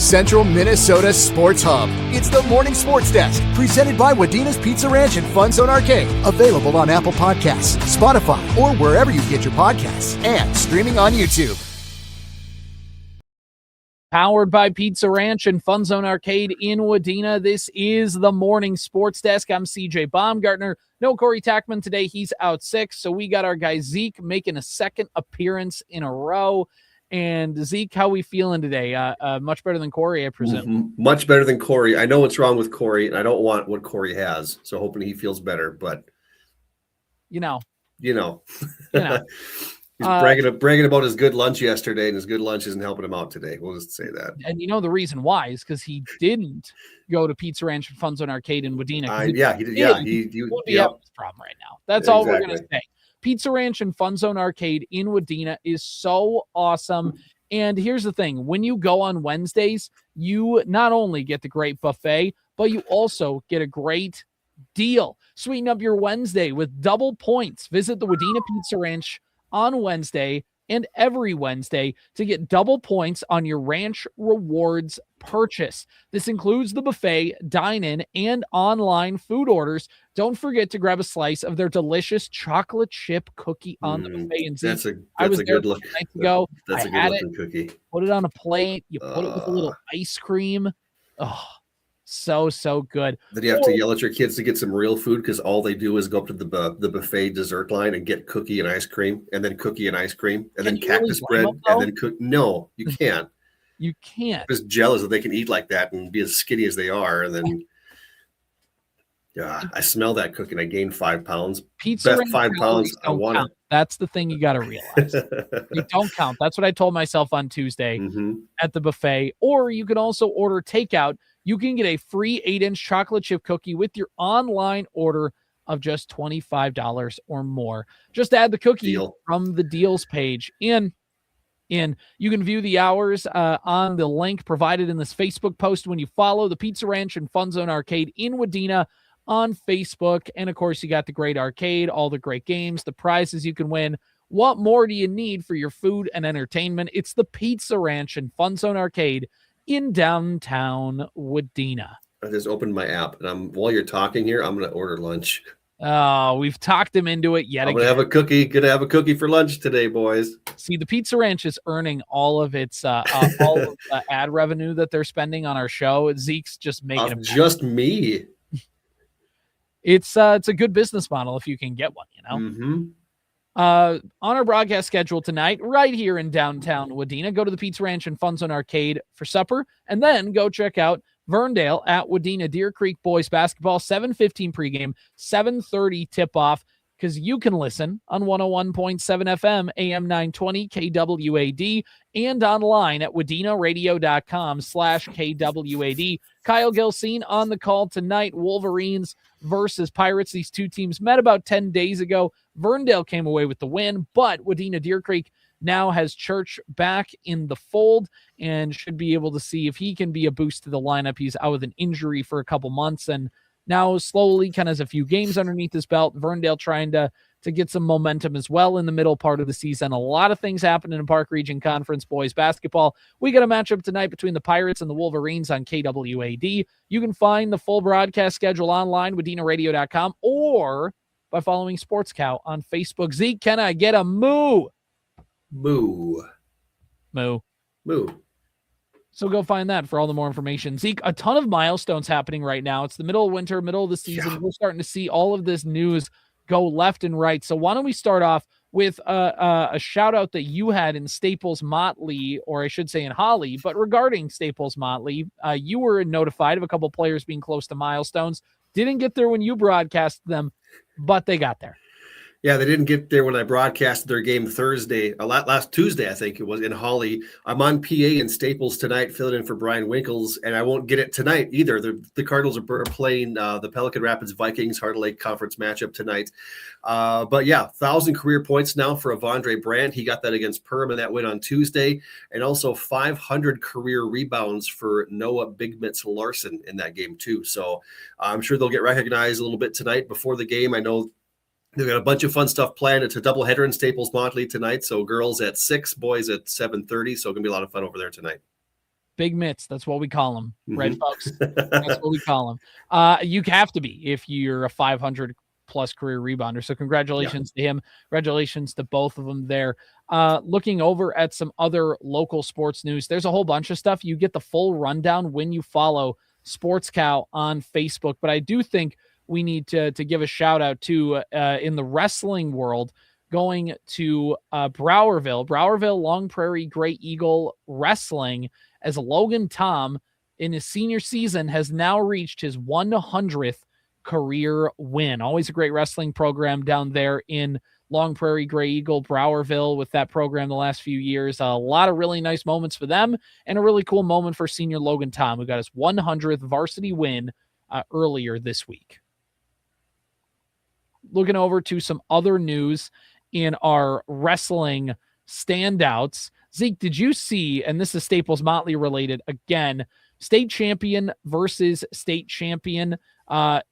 Central Minnesota Sports Hub. It's the Morning Sports Desk, presented by Wadena's Pizza Ranch and FunZone Arcade. Available on Apple Podcasts, Spotify, or wherever you get your podcasts, and streaming on YouTube. Powered by Pizza Ranch and FunZone Arcade in Wadena. This is the Morning Sports Desk. I'm CJ Baumgartner. No Corey Tackman today. He's out sick. So we got our guy Zeke making a second appearance in a row. And Zeke, how we feeling today? Much better than Corey, I presume. Mm-hmm. Much better than Corey. I know what's wrong with Corey, and I don't want what Corey has. So hoping he feels better. But you know. He's bragging about his good lunch yesterday, and his good lunch isn't helping him out today. We'll just say that. And you know the reason why is because he didn't go to Pizza Ranch and FunZone Arcade in Wadena. He did. Yeah, he won't be having this problem right now. That's all we're gonna say. Pizza Ranch and FunZone Arcade in Wadena is so awesome. And here's the thing: when you go on Wednesdays, you not only get the great buffet, but you also get a great deal. Sweeten up your Wednesday with double points. Visit the Wadena Pizza Ranch on Wednesday and every Wednesday to get double points on your ranch rewards purchase. This includes the buffet, dine-in, and online food orders. Don't forget to grab a slice of their delicious chocolate chip cookie on the buffet. And that's a good look. That's a good looking cookie. Put it on a plate. You put it with a little ice cream. Oh, so good. Then you have to yell at your kids to get some real food because all they do is go up to the buffet dessert line and get cookie and ice cream, and then cookie and ice cream, and then cactus bread, and then cook. No, you can't. You can't. I'm just jealous that they can eat like that and be as skinny as they are, and then I smell that cookie and I gained 5 pounds. Pizza Best 5 pounds I want it. That's the thing you got to realize. You don't count. That's what I told myself on Tuesday at the buffet. Or you can also order takeout. You can get a free 8-inch chocolate chip cookie with your online order of just $25 or more. Just add the cookie from the deals page in. You can view the hours on the link provided in this Facebook post when you follow the Pizza Ranch and FunZone Arcade in Wadena on Facebook. And of course, you got the great arcade, all the great games, the prizes you can win. What more do you need for your food and entertainment? It's the Pizza Ranch and FunZone Arcade in downtown Wadena. I just opened my app, and while you're talking here, I'm going to order lunch. Oh, we've talked him into it yet again. I'm going to have a cookie for lunch today, boys. See, the Pizza Ranch is earning all of its all of the ad revenue that they're spending on our show. Zeke's just making it. Just me. It's a good business model if you can get one, you know. On our broadcast schedule tonight, right here in downtown Wadena, go to the Pizza Ranch and FunZone Arcade for supper, and then go check out Verndale at Wadena-Deer Creek Boys Basketball, 7:15 pregame, 7:30 tip-off, because you can listen on 101.7 FM, AM920 KWAD, and online at wadenaradio.com/KWAD. Kyle Gilsine on the call tonight. Wolverines versus Pirates. These two teams met about 10 days ago. Verndale came away with the win, but Wadena-Deer Creek now has Church back in the fold and should be able to see if he can be a boost to the lineup. He's out with an injury for a couple months, and now slowly kind of has a few games underneath his belt. Verndale trying to get some momentum as well in the middle part of the season. A lot of things happening in Park Region Conference boys basketball. We got a matchup tonight between the Pirates and the Wolverines on KWAD. You can find the full broadcast schedule online, wadenaradio.com, or by following Sports Cow on Facebook. Zeke, can I get a moo? Moo. Moo. Moo. So go find that for all the more information. Zeke, a ton of milestones happening right now. It's the middle of winter, middle of the season. Yeah. We're starting to see all of this news go left and right. So why don't we start off with a shout out that you had in Staples-Motley, or I should say in Holly, but regarding Staples-Motley, you were notified of a couple players being close to milestones. Didn't get there when you broadcast them, but they got there. Yeah, they didn't get there when I broadcasted their game Thursday, last Tuesday, I think it was, in Holly. I'm on PA in Staples tonight, filling in for Brian Winkles, and I won't get it tonight either. The Cardinals are playing the Pelican Rapids Vikings Heart of Lake Conference matchup tonight. But yeah, 1,000 career points now for Avondre Brandt. He got that against Perm, and that win on Tuesday. And also 500 career rebounds for Noah Big Mitts Larson in that game too. So I'm sure they'll get recognized a little bit tonight before the game. I know they've got a bunch of fun stuff planned. It's a doubleheader in Staples-Motley tonight. So girls at 6, boys at 7:30. So it's going to be a lot of fun over there tonight. Big mitts. That's what we call them. Red folks. That's what we call them. You have to be if you're a 500 plus career rebounder. So congratulations to him. Congratulations to both of them there. Looking over at some other local sports news, there's a whole bunch of stuff. You get the full rundown when you follow Sports Cow on Facebook. But I do think we need to give a shout out to in the wrestling world, going to Browerville, Long Prairie-Grey Eagle Wrestling, as Logan Tom in his senior season has now reached his 100th career win. Always a great wrestling program down there in Long Prairie-Grey Eagle, Browerville, with that program the last few years. A lot of really nice moments for them, and a really cool moment for senior Logan Tom, who got his 100th varsity win earlier this week. Looking over to some other news in our wrestling standouts. Zeke, did you see, and this is Staples-Motley related again, state champion versus state champion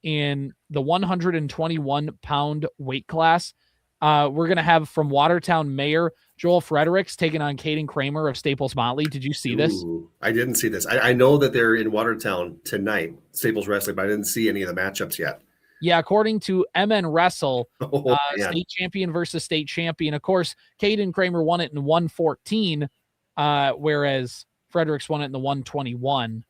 in the 121-pound weight class? We're going to have from Watertown Mayor Joel Fredericks taking on Caden Kramer of Staples-Motley. Did you see this? I didn't see this. I know that they're in Watertown tonight, Staples Wrestling, but I didn't see any of the matchups yet. Yeah, according to MN Wrestle, state champion versus state champion. Of course, Caden Kramer won it in 114, whereas Fredericks won it in the 121.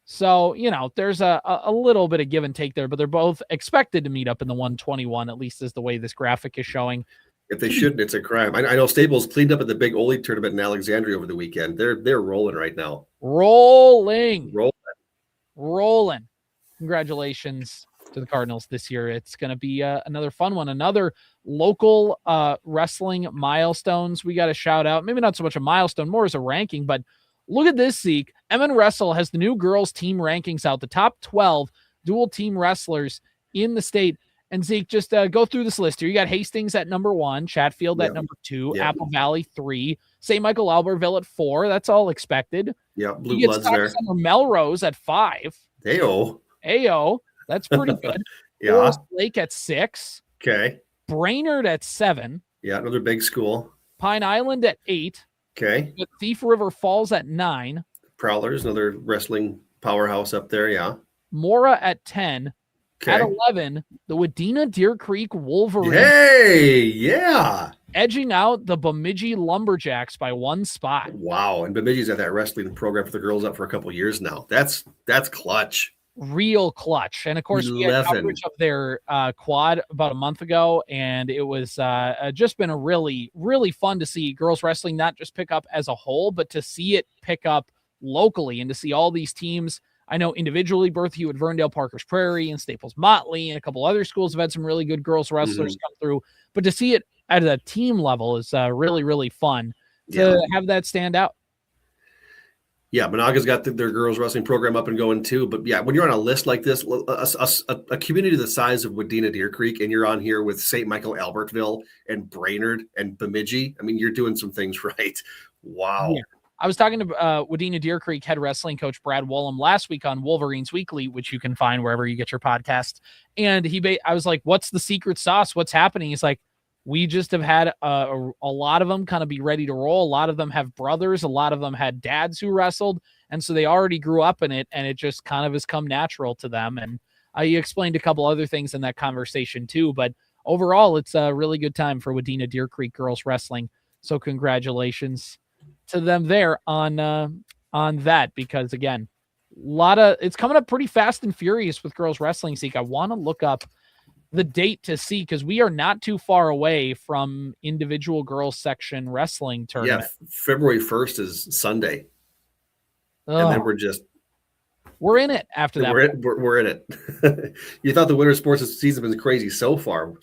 So, there's a little bit of give and take there, but they're both expected to meet up in the 121, at least is the way this graphic is showing. If they shouldn't, it's a crime. I know Staples cleaned up at the big Ole tournament in Alexandria over the weekend. They're rolling right now. Rolling. Congratulations to the Cardinals this year. It's going to be another fun one. Another local wrestling milestones we got to shout out. Maybe not so much a milestone, more as a ranking, but look at this, Zeke. MN Wrestle has the new girls team rankings out, the top 12 dual team wrestlers in the state. And Zeke, just go through this list here. You got Hastings at number 1, Chatfield at number 2, Apple Valley 3, St. Michael Albertville at 4. That's all expected. Yeah, Blue Bloods there. Melrose at 5. Ayo. That's pretty good. Forest Lake at 6. Okay. Brainerd at 7. Yeah, another big school. Pine Island at 8. Okay. Thief River Falls at 9. Prowlers, another wrestling powerhouse up there, yeah. Mora at 10. Okay. At 11, the Wadena-Deer Creek Wolverines. Hey, yeah. Edging out the Bemidji Lumberjacks by 1 spot. Wow, and Bemidji's had that wrestling program for the girls up for a couple years now. That's clutch. Real clutch. And of course, we had coverage of their quad about a month ago, and it was just been a really, really fun to see girls wrestling not just pick up as a whole, but to see it pick up locally and to see all these teams. I know individually, Bertha Hewitt, Verndale, Parker's Prairie, and Staples-Motley, and a couple other schools have had some really good girls wrestlers come through. But to see it at a team level is really, really fun to have that stand out. Yeah, Monaga's got their girls wrestling program up and going too. But yeah, when you're on a list like this, a community the size of Wadena-Deer Creek, and you're on here with St. Michael Albertville and Brainerd and Bemidji, I mean, you're doing some things right. Wow. Yeah. I was talking to Wadena-Deer Creek head wrestling coach Brad Wollum last week on Wolverines Weekly, which you can find wherever you get your podcast. And I was like, what's the secret sauce? What's happening? He's like, we just have had a lot of them kind of be ready to roll. A lot of them have brothers. A lot of them had dads who wrestled. And so they already grew up in it, and it just kind of has come natural to them. And you explained a couple other things in that conversation too. But overall, it's a really good time for Wadena-Deer Creek girls wrestling. So congratulations to them there on that, because again, it's coming up pretty fast and furious with girls wrestling. Zeke, I want to look up the date to see, because we are not too far away from individual girls section wrestling tournament. Yeah, February 1st is Sunday. And then we're in it after that. We're in it. You thought the winter sports season was crazy so far.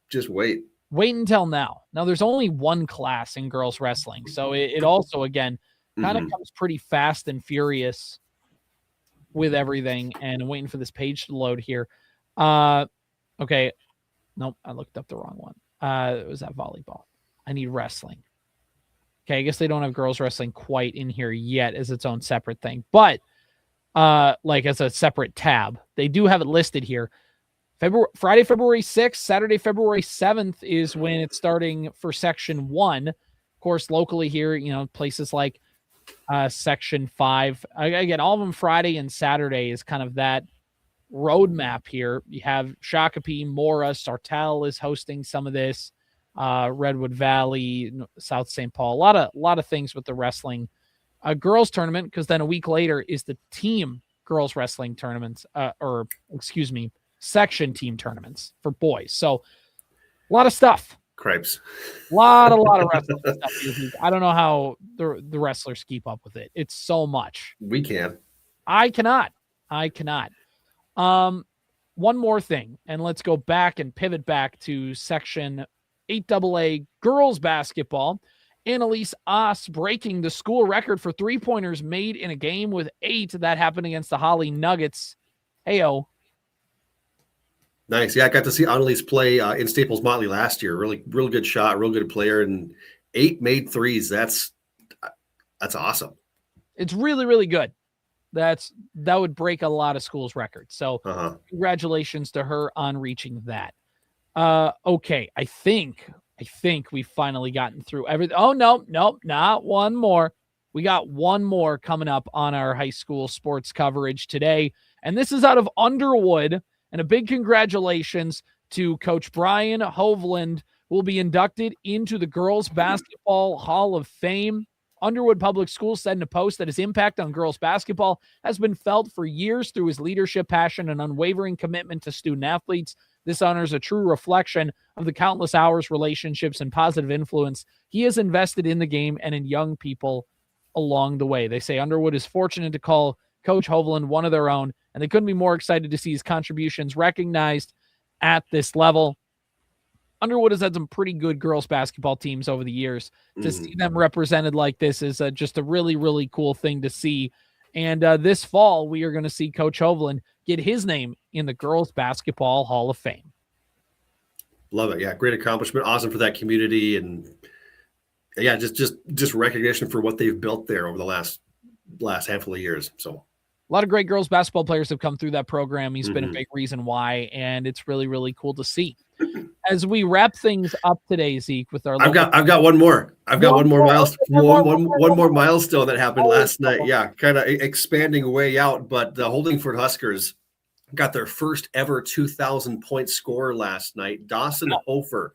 Just wait. Wait until now. Now, there's only one class in girls wrestling. So it also, again, kind of comes pretty fast and furious with everything. And I'm waiting for this page to load here. Okay. Nope, I looked up the wrong one. It was that volleyball. I need wrestling. Okay, I guess they don't have girls wrestling quite in here yet as its own separate thing. But like as a separate tab. They do have it listed here. Friday, February 6th, Saturday, February 7th is when it's starting for Section 1. Of course, locally here, places like Section 5. Again, all of them Friday and Saturday is kind of that roadmap here. You have Shakopee, Mora, Sartell is hosting some of this. Redwood Valley, South St. Paul, a lot of things with the wrestling girls tournament, because then a week later is the team girls wrestling tournaments, section team tournaments for boys. So a lot of stuff. Cripes. A lot of wrestling stuff. I don't know how the wrestlers keep up with it. It's so much. We can. I cannot. One more thing, and let's go back and pivot back to Section 8AA girls basketball. Annalise Oss breaking the school record for three-pointers made in a game with 8. That happened against the Holly Nuggets. Heyo. Nice. Yeah, I got to see Annalise play in Staples-Motley last year. Really good shot, real good player, and 8 made threes. That's awesome. It's really, really good. That would break a lot of schools' records. So congratulations to her on reaching that. Okay, I think we've finally gotten through everything. Oh, no, not one more. We got one more coming up on our high school sports coverage today, and this is out of Underwood. And a big congratulations to Coach Brian Hovland, who will be inducted into the Girls Basketball Hall of Fame. Underwood Public Schools said in a post that his impact on girls basketball has been felt for years through his leadership, passion, and unwavering commitment to student athletes. This honor is a true reflection of the countless hours, relationships, and positive influence he has invested in the game and in young people along the way. They say Underwood is fortunate to call Coach Hovland one of their own, and they couldn't be more excited to see his contributions recognized at this level. Underwood has had some pretty good girls basketball teams over the years. To see them represented like this is just a really, really cool thing to see. And this fall, we are going to see Coach Hovland get his name in the Girls Basketball Hall of Fame. Love it. Yeah, great accomplishment. Awesome for that community. And yeah, just recognition for what they've built there over the last handful of years. So a lot of great girls basketball players have come through that program. He's been a big reason why, and it's really, really cool to see. As we wrap things up today, Zeke, with our I've got one more. I've got one more milestone that happened last night. Yeah, kind of expanding way out, but the Holdingford Huskers got their first ever 2,000 point score last night. Dawson Hofer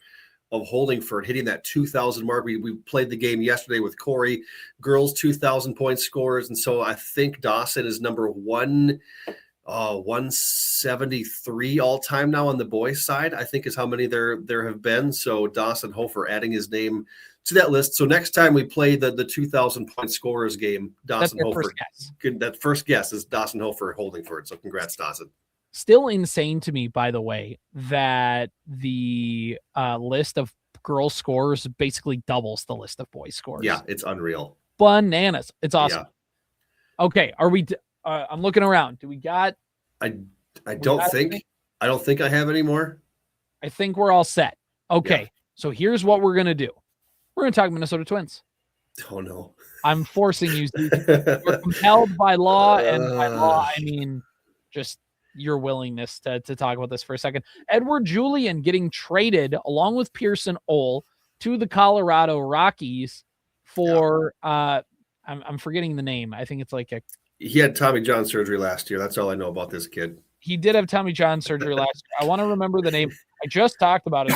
of Holdingford hitting that 2,000 mark. We played the game yesterday with Corey. Girls 2,000 point scores, and so I think Dawson is number 173 all time now on the boys side, I think is how many there have been. So Dawson Hofer adding his name to that list. So next time we play the 2,000 point scorers game, Dawson Hofer. That first guess is Dawson Hofer Holdingford. So congrats, Dawson. Still insane to me, by the way, that the list of girls scorers basically doubles the list of boys scorers. Yeah, it's unreal. Bananas. It's awesome. Yeah. Okay, are we I'm looking around. Do we got I don't think I have any more. I think we're all set. Okay. Yeah. So here's what we're going to do. We're going to talk Minnesota Twins. Oh no. I'm forcing you. We're compelled by law, and by law I mean just your willingness to talk about this for a second. Edouard Julien getting traded along with Pearson Ole to the Colorado Rockies for I'm forgetting the name. I think it's like he had Tommy John surgery last year. That's all I know about this kid. He did have Tommy John surgery last year. I want to remember the name. I just talked about it.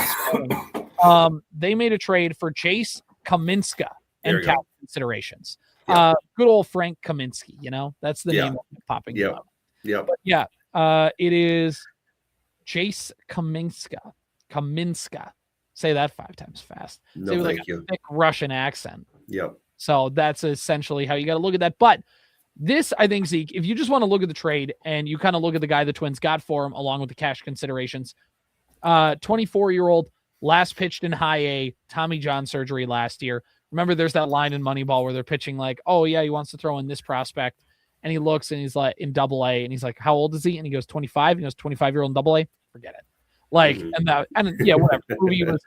They made a trade for Chase Kaminska and cap considerations. Yep. Good old Frank Kaminsky, that's the name popping up. Yeah. But it is Chase Kaminska. Say that 5 times fast. No, Say with thank like you. A thick Russian accent. Yep. So that's essentially how you got to look at that. But this, I think, Zeke, if you just want to look at the trade and you kind of look at the guy the Twins got for him along with the cash considerations, 24-year-old, last pitched in high A, Tommy John surgery last year. Remember, there's that line in Moneyball where they're pitching like, oh, yeah, he wants to throw in this prospect. And he looks and he's like in double A and he's like, how old is he? And he goes, 25. He goes, 25-year-old in double A. Forget it. Like, whatever. The movie was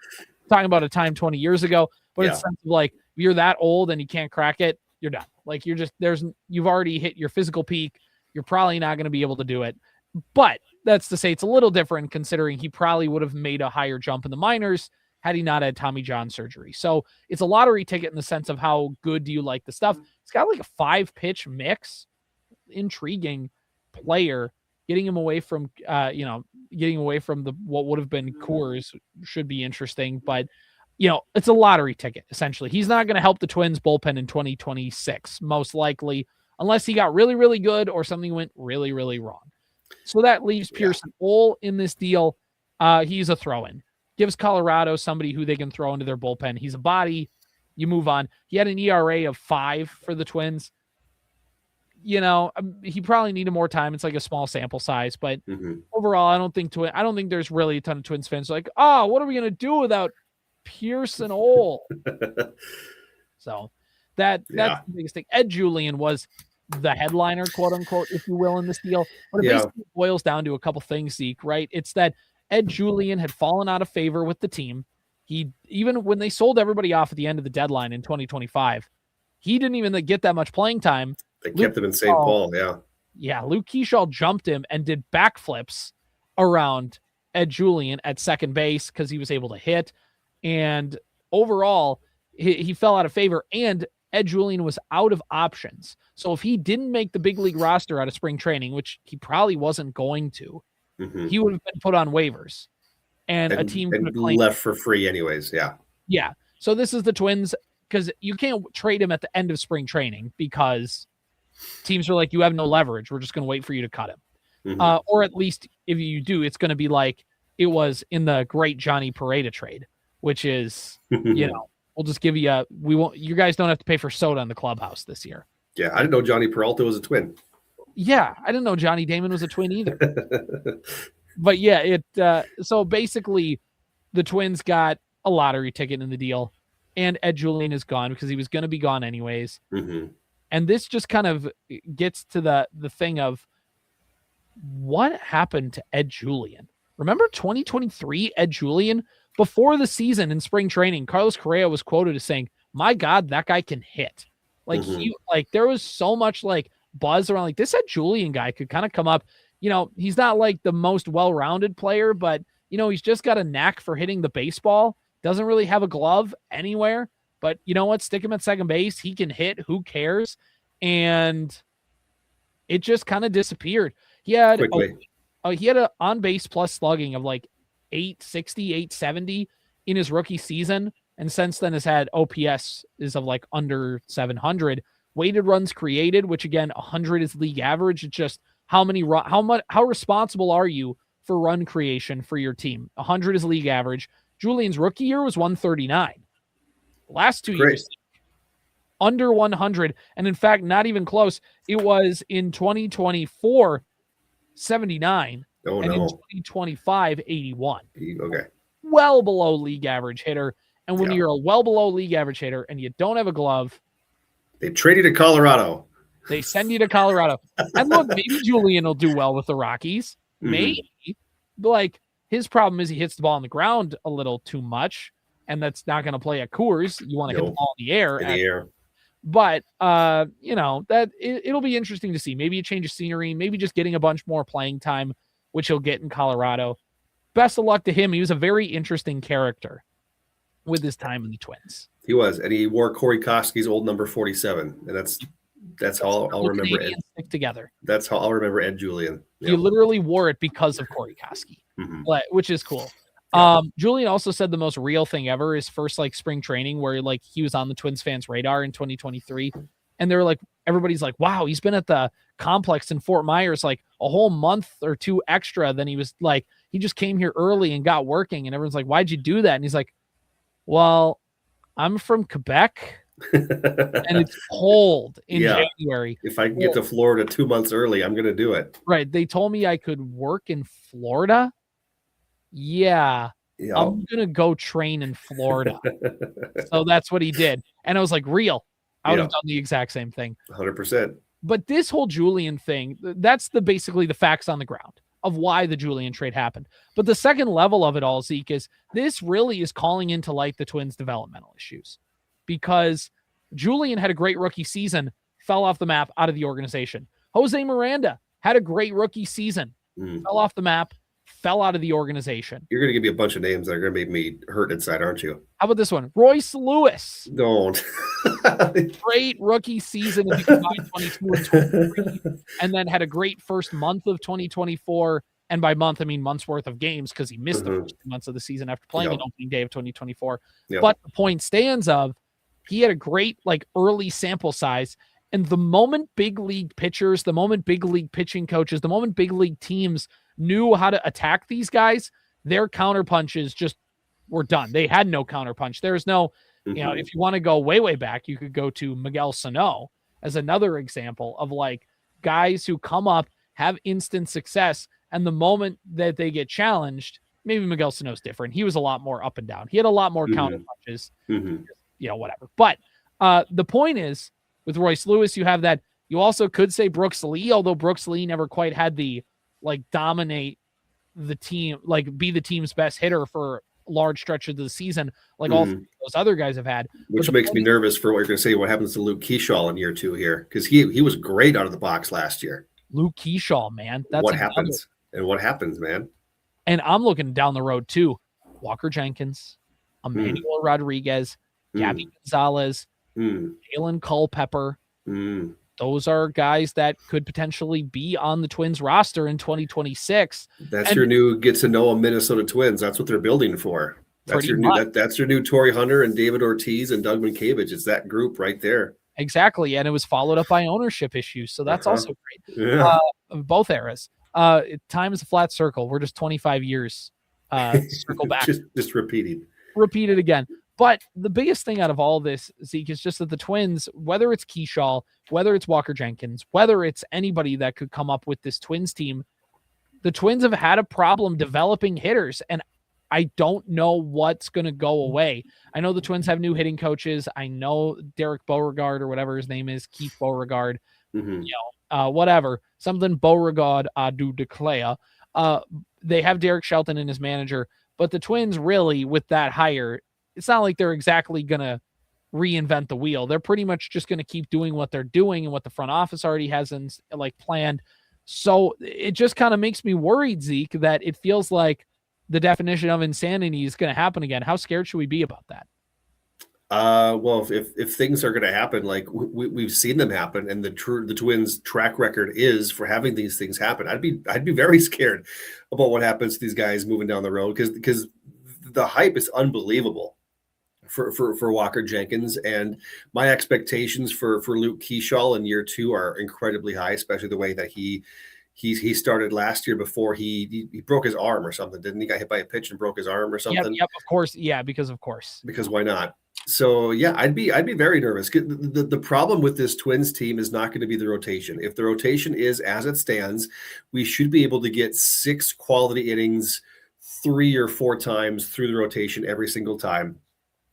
talking about a time 20 years ago, but it's sense of like, you're that old and you can't crack it, you're done. Like you've already hit your physical peak. You're probably not going to be able to do it. But that's to say it's a little different considering he probably would have made a higher jump in the minors had he not had Tommy John surgery. So it's a lottery ticket in the sense of how good do you like the stuff. It's got like a 5-pitch mix. Intriguing player. Getting him away from, getting away from what would have been Coors should be interesting. But, it's a lottery ticket, essentially. He's not going to help the Twins bullpen in 2026, most likely, unless he got really, really good or something went really, really wrong. So that leaves Pearson all in this deal. He's a throw-in. Gives Colorado somebody who they can throw into their bullpen. He's a body. You move on. He had an ERA of 5 for the Twins. He probably needed more time. It's like a small sample size, but overall, I don't think there's really a ton of Twins fans like, oh, what are we going to do without Pearson Ole? So that's the biggest thing. Ed Julien was the headliner, quote unquote, if you will, in this deal. But it basically boils down to a couple things, Zeke, right? It's that Ed Julien had fallen out of favor with the team. Even when they sold everybody off at the end of the deadline in 2025, he didn't even get that much playing time. They kept him in St. Paul, Yeah, Luke Keyshaw jumped him and did backflips around Ed Julien at second base because he was able to hit. And overall, he fell out of favor, and Ed Julien was out of options. So if he didn't make the big league roster out of spring training, which he probably wasn't going to, he would have been put on waivers. And a team could have left for free anyways, Yeah. So this is the Twins, because you can't trade him at the end of spring training because teams are like, you have no leverage. We're just going to wait for you to cut him. Or at least if you do, it's going to be like it was in the great Johnny Pareda trade, which is, we'll just give you you guys don't have to pay for soda in the clubhouse this year. Yeah. I didn't know Johnny Peralta was a Twin. Yeah. I didn't know Johnny Damon was a Twin either. But so basically the Twins got a lottery ticket in the deal, and Ed Julien is gone because he was going to be gone anyways. And this just kind of gets to the thing of what happened to Ed Julien. Remember 2023 Ed Julien? Before the season in spring training, Carlos Correa was quoted as saying, my God, that guy can hit. There was so much buzz around this Ed Julien guy could kind of come up. He's not the most well-rounded player, but he's just got a knack for hitting the baseball. Doesn't really have a glove anywhere. But you know what? Stick him at second base. He can hit. Who cares? And it just kind of disappeared. He had an on-base plus slugging of 860, 870 in his rookie season. And since then has had OPS is of under 700. Weighted runs created, which again, 100 is league average. It's just how responsible are you for run creation for your team? 100 is league average. Julian's rookie year was 139. Last 2 years, under 100. And in fact, not even close. It was in 2024, 79. Oh, and no. in 2025, 81. Okay. Well below league average hitter. And when you're a well below league average hitter and you don't have a glove, they trade you to Colorado. They send you to Colorado. And look, maybe Julien will do well with the Rockies. Maybe. His problem is he hits the ball on the ground a little too much. And that's not going to play at Coors. You want to hit the ball in the air. But, that it'll be interesting to see. Maybe a change of scenery, maybe just getting a bunch more playing time, which he'll get in Colorado. Best of luck to him. He was a very interesting character with his time in the Twins. He was, and he wore Corey Koski's old number 47. And that's how I'll remember Ed. Stick together. That's how I'll remember Ed Julien. He literally wore it because of Corey Koski, which is cool. Julien also said the most real thing ever is first spring training where he was on the Twins fans radar in 2023. And they're everybody's wow, he's been at the complex in Fort Myers a whole month or two extra than he was he just came here early and got working. And everyone's why'd you do that? And he's well, I'm from Quebec and it's cold in January. If I can get to Florida 2 months early, I'm going to do it. Right. They told me I could work in Florida. Yeah. I'm going to go train in Florida. So that's what he did. And I was real. I would have done the exact same thing. 100%. But this whole Julien thing, that's basically the facts on the ground of why the Julien trade happened. But the second level of it all, Zeke, is this really is calling into light the Twins' developmental issues. Because Julien had a great rookie season, fell off the map out of the organization. Jose Miranda had a great rookie season, fell off the map, fell out of the organization. You're going to give me a bunch of names that are going to make me hurt inside, aren't you? How about this one? Royce Lewis. Don't. Great rookie season in the combined 22 and 23, and then had a great first month of 2024. And by month, I mean months worth of games because he missed the first 2 months of the season after playing on opening day of 2024. But the point stands of he had a great early sample size. And the moment big league pitchers, the moment big league pitching coaches, the moment big league teams knew how to attack these guys, their counter punches just were done. They had no counter punch. There's no, if you want to go way, way back, you could go to Miguel Sano as another example of guys who come up, have instant success. And the moment that they get challenged, maybe Miguel Sano's different. He was a lot more up and down. He had a lot more counter punches, whatever. But the point is, with Royce Lewis, you have that. You also could say Brooks Lee, although Brooks Lee never quite had the dominate the team, be the team's best hitter for large stretches of the season, all those other guys have had. Which makes me nervous for what you're going to say. What happens to Luke Keyshaw in year 2 here? Because he was great out of the box last year. Luke Keyshaw, man, that's what happens. And what happens, man? And I'm looking down the road too. Walker Jenkins, Emmanuel Rodriguez, Gabby Gonzalez, Jalen Culpepper. Those are guys that could potentially be on the Twins roster in 2026. That's your new get to know Minnesota Twins. That's what they're building for. That's your new Torrey Hunter and David Ortiz and Doug Mankiewicz. It's that group right there. Exactly. And it was followed up by ownership issues. So that's also great. Yeah. Both eras. Time is a flat circle. We're just 25 years circle back. just repeating. Repeat it again. But the biggest thing out of all this, Zeke, is just that the Twins, whether it's Keyshaw, whether it's Walker Jenkins, whether it's anybody that could come up with this Twins team, the Twins have had a problem developing hitters, and I don't know what's going to go away. I know the Twins have new hitting coaches. I know Derek Beauregard or whatever his name is, Keith Beauregard, whatever, something Beauregard du Declare. They have Derek Shelton and his manager, but the Twins really, with that hire, it's not like they're exactly going to reinvent the wheel. They're pretty much just going to keep doing what they're doing and what the front office already has planned. So it just kind of makes me worried, Zeke, that it feels like the definition of insanity is going to happen again. How scared should we be about that? Well, if things are going to happen, we've seen them happen, and the Twins' track record is for having these things happen, I'd be very scared about what happens to these guys moving down the road because the hype is unbelievable for Walker Jenkins, and my expectations for Luke Keyshaw in year 2 are incredibly high, especially the way that he started last year before he broke his arm or something, didn't he? Got hit by a pitch and broke his arm or something. Yep, of course. Yeah, because why not? So yeah, I'd be very nervous. The problem with this Twins team is not going to be the rotation. If the rotation is as it stands, we should be able to get 6 quality innings 3 or 4 times through the rotation every single time.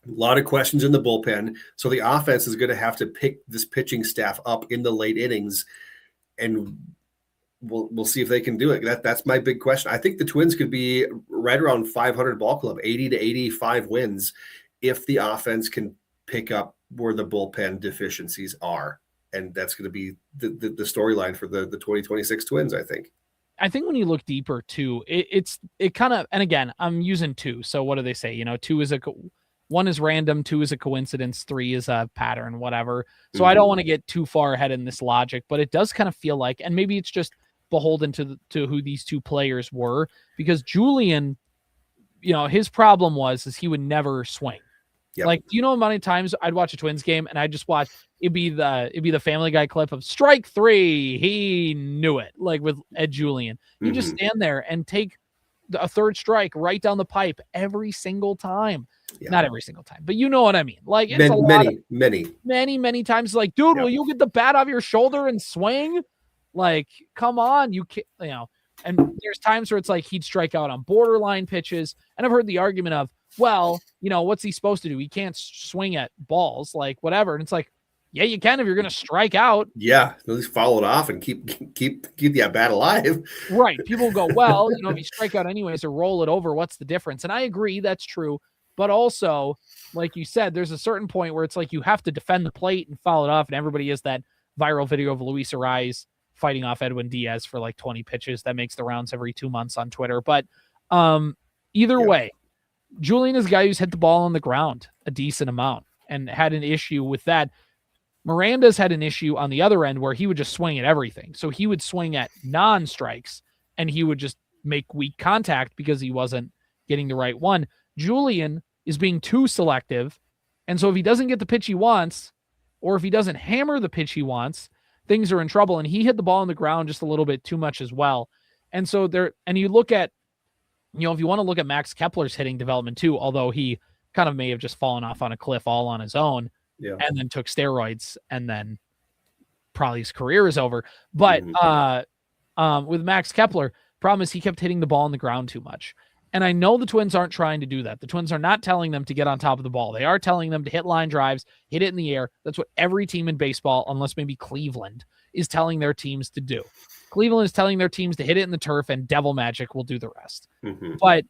A lot of questions in the bullpen. So the offense is going to have to pick this pitching staff up in the late innings, and we'll see if they can do it. That's my big question. I think the Twins could be right around 500 ball club, 80 to 85 wins, if the offense can pick up where the bullpen deficiencies are. And that's going to be the storyline for the 2026 Twins, I think. I think when you look deeper too, it kind of, and again, I'm using 2. So what do they say? 2 is 1 is random, 2 is a coincidence, 3 is a pattern, whatever. So I don't want to get too far ahead in this logic, but it does kind of feel like, and maybe it's just beholden to who these 2 players were, because Julian, his problem was he would never swing. Yep. Do you know how many times I'd watch a Twins game and I just watch it'd be the Family Guy clip of strike 3. He knew it, with Ed Julien. You just stand there and take a third strike right down the pipe every single time. Yeah. Not every single time, but you know what I mean. It's many times. Dude, will you get the bat off your shoulder and swing? Come on, you can't, And there's times where it's he'd strike out on borderline pitches, and I've heard the argument of, well, what's he supposed to do? He can't swing at balls, whatever. And it's yeah, you can if you're going to strike out. Yeah, at least follow it off and keep the bat alive. Right. People go, well, if you strike out anyways or roll it over, what's the difference? And I agree, that's true. But also, like you said, there's a certain point where it's you have to defend the plate and foul it off. And everybody has that viral video of Luis Ariz fighting off Edwin Diaz for like 20 pitches. That makes the rounds every 2 months on Twitter. But either way, Julien is a guy who's hit the ball on the ground a decent amount and had an issue with that. Miranda's had an issue on the other end where he would just swing at everything. So he would swing at non-strikes and he would just make weak contact because he wasn't getting the right one. Julien is being too selective. And so if he doesn't get the pitch he wants, or if he doesn't hammer the pitch he wants, things are in trouble. And he hit the ball on the ground just a little bit too much as well. And so you look at, if you want to look at Max Kepler's hitting development too, although he kind of may have just fallen off on a cliff all on his own and then took steroids and then probably his career is over. But with Max Kepler, problem is he kept hitting the ball on the ground too much. And I know the Twins aren't trying to do that. The Twins are not telling them to get on top of the ball. They are telling them to hit line drives, hit it in the air. That's what every team in baseball, unless maybe Cleveland, is telling their teams to do. Cleveland is telling their teams to hit it in the turf and devil magic will do the rest. But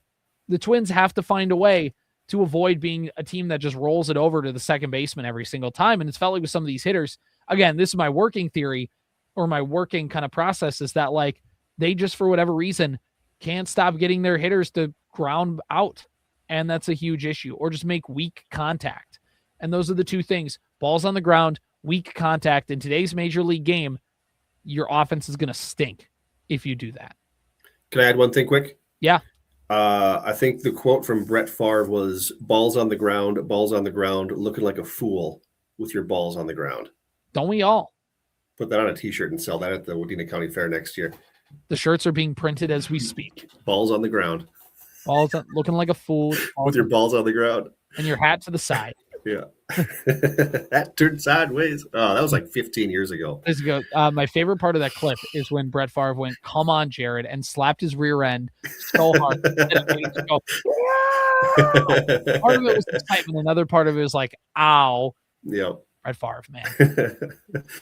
the Twins have to find a way to avoid being a team that just rolls it over to the second baseman every single time. And it's felt like with some of these hitters, again, this is my working theory or my working kind of process, is that like they just, for whatever reason, can't stop getting their hitters to ground out. And that's a huge issue, or just make weak contact. And those are the two things: balls on the ground, weak contact. In today's major league game, your offense is going to stink if you do that. Can I add one thing quick? Yeah. I think the quote from Brett Favre was balls on the ground, looking like a fool with your balls on the ground. Don't we all? Put that on a t-shirt and sell that at the Wadena County Fair next year. The shirts are being printed as we speak. Balls on the ground. Looking like a fool. With your balls on the ground. And your hat to the side. Yeah. That turned sideways. Oh, that was like 15 years ago. My favorite part of that clip is when Brett Favre went, "Come on, Jared," and slapped his rear end so hard. Part of it was excitement. Another part of it was like, ow. Yep. Brett Favre, man.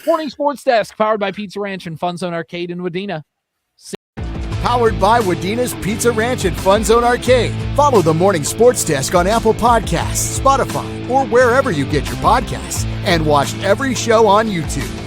Morning Sports Desk, powered by Pizza Ranch and FunZone Arcade in Wadena. Powered by Wadena's Pizza Ranch and FunZone Arcade. Follow the Morning Sports Desk on Apple Podcasts, Spotify, or wherever you get your podcasts. And watch every show on YouTube.